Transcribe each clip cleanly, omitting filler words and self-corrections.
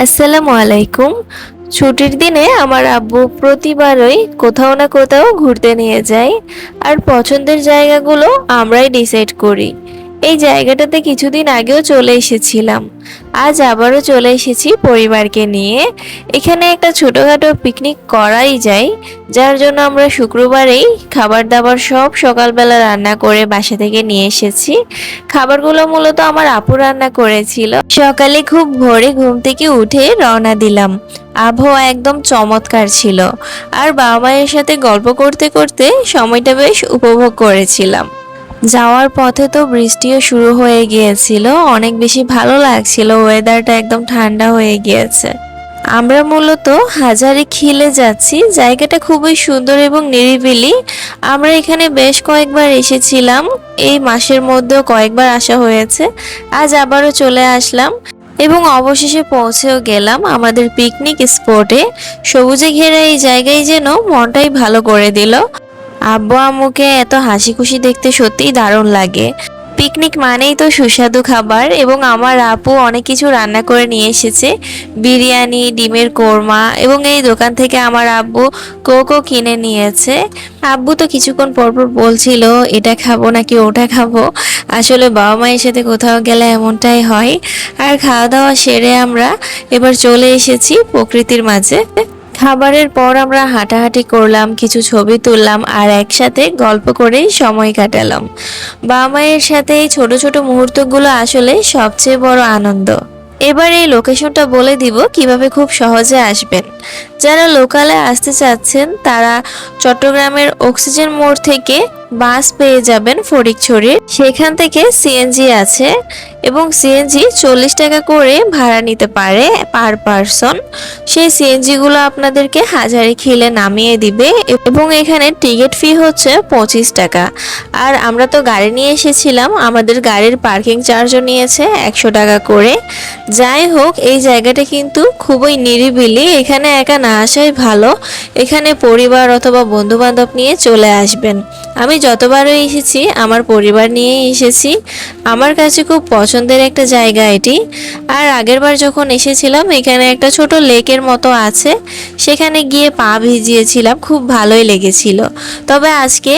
আসসালামু আলাইকুম। ছুটির দিনে আমার আব্বু প্রতিবারই কোথাও না কোথাও ঘুরতে নিয়ে যায়, আর পছন্দের জায়গাগুলো আমরাই ডিসাইড করি। এই জায়গাটাতে কিছুদিন আগেও চলে এসেছিলাম, আজ আবারও চলে এসেছি পরিবারকে নিয়ে। এখানে একটা ছোটখাটো পিকনিক করাই যায়, যার জন্য আমরা শুক্রবারেই খাবার দাবার সব সকালবেলা রান্না করে বাসা থেকে নিয়ে এসেছি। খাবারগুলো মূলত আমার আপু রান্না করেছিল। সকালে খুব ভোরে ঘুম থেকে উঠে রওনা দিলাম। আবহাওয়া একদম চমৎকার ছিল, আর বাবা মায়ের সাথে গল্প করতে করতে সময়টা বেশ উপভোগ করেছিলাম। যাওয়ার পথে তো বৃষ্টিও শুরু হয়ে গিয়েছিল, অনেক বেশি ভালো লাগছিল, ওয়েদারটা একদম ঠান্ডা হয়ে গিয়েছে। আমরা মূলত হাজারি খিলে যাচ্ছি, জায়গাটা খুবই সুন্দর এবং নিরিবিলি। আমরা এখানে বেশ কয়েকবার এসেছিলাম, এই মাসের মধ্যেও কয়েকবার আসা হয়েছে। আজ আবারও চলে আসলাম এবং অবশেষে পৌঁছেও গেলাম আমাদের পিকনিক স্পটে। সবুজে ঘেরা এই জায়গায় যেন মনটাই ভালো করে দিল। আব্বু আম্মুকে এত হাসি খুশি দেখতে সত্যিই দারুণ লাগে। পিকনিক মানেই তো সুস্বাদু খাবার, এবং আমার আপু অনেক কিছু রান্না করে নিয়ে এসেছে। বিরিয়ানি, ডিমের কোরমা, এবং এই দোকান থেকে আমার আব্বু কোকও কিনে নিয়েছে। আব্বু তো কিছুক্ষণ পরপর বলছিল এটা খাবো নাকি ওটা খাবো। আসলে বাবা মায়ের সাথে কোথাও গেলে এমনটাই হয়। আর খাওয়া দাওয়া সেরে আমরা এবার চলে এসেছি প্রকৃতির মাঝে। খাবারের পর আমরা হাঁটাহাঁটি করলাম, কিছু ছবি তুললাম, আর একসাথে গল্প করেই সময় কাটালাম। বাবা মায়ের সাথে এই ছোট ছোট মুহূর্তগুলো আসলে সবচেয়ে বড় আনন্দ। এবার এই লোকেশনটা বলে দিব কিভাবে খুব সহজে আসবেন। যারা লোকালে আসতে চাচ্ছেন তারা চট্টগ্রামের অক্সিজেন মোড় থেকে বাস পেয়ে যাবেন ফটিকছড়ির। সেখান থেকে সিএনজি আছে, এবং সিএনজি 40 টাকা করে ভাড়া নিতে পারে পার পারসন। সেই সিএনজি গুলো আপনাদেরকে হাজারীখিলে নামিয়ে দিবে, এবং এখানে টিকিট ফি হচ্ছে 25 টাকা। আর আমরা তো গাড়ি নিয়ে এসেছিলাম, আমাদের গাড়ির পার্কিং চার্জও নিয়েছে 100 টাকা করে। যাই হোক, এই জায়গাটা কিন্তু খুবই নিরিবিলি, এখানে একা না আসাই ভালো। এখানে পরিবার অথবা বন্ধু বান্ধব নিয়ে চলে আসবেন। আমি যতবারই এসেছি আমার পরিবার নিয়েই এসেছি। আমার কাছে খুব পছন্দের একটা জায়গা এটি। আর আগেরবার যখন এসেছিলাম এখানে একটা ছোট লেকের মতো আছে, সেখানে গিয়ে পা ভিজিয়েছিলাম, খুব ভালোই লেগেছিল। তবে আজকে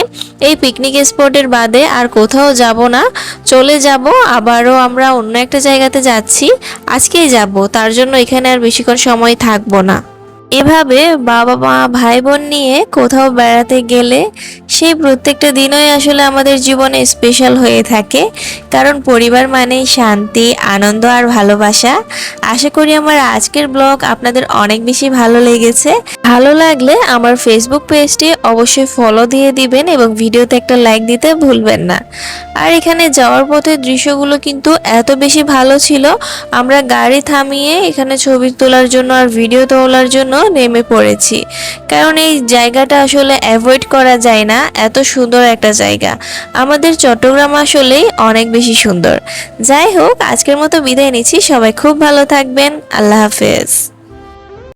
এই পিকনিক স্পটের বাদে আর কোথাও যাব না, চলে যাব আবারও আমরা অন্য একটা জায়গাতে যাচ্ছি। আজকেই যাব, তার জন্য এখানে আর বেশিক্ষণ সময় থাকবো না। এভাবে বাবা মা ভাই বোন নিয়ে কোথাও বেড়াতে গেলে সেই প্রত্যেকটা দিনই আসলে আমাদের জীবনে স্পেশাল হয়ে থাকে, কারণ পরিবার মানেই শান্তি, আনন্দ আর ভালোবাসা। আশা করি আমার আজকের ব্লগ আপনাদের অনেক বেশি ভালো লেগেছে। ভালো লাগলে আমার ফেসবুক পেজটি অবশ্যই ফলো দিয়ে দিবেন, এবং ভিডিওতে একটা লাইক দিতে ভুলবেন না। আর এখানে যাওয়ার পথে দৃশ্যগুলো কিন্তু এত বেশি ভালো ছিল, আমরা গাড়ি থামিয়ে এখানে ছবি তোলার জন্য আর ভিডিও তোলার জন্য নেমে পড়েছি, কারণ এই জায়গাটা আসলে অ্যাভয়েড করা যায় না, এত সুন্দর একটা জায়গা। আমাদের চট্টগ্রাম আসলেই অনেক বেশি সুন্দর। যাই হোক, আজকের মতো বিদায় নিচ্ছি, সবাই খুব ভালো থাকবেন, আল্লাহ হাফেজ।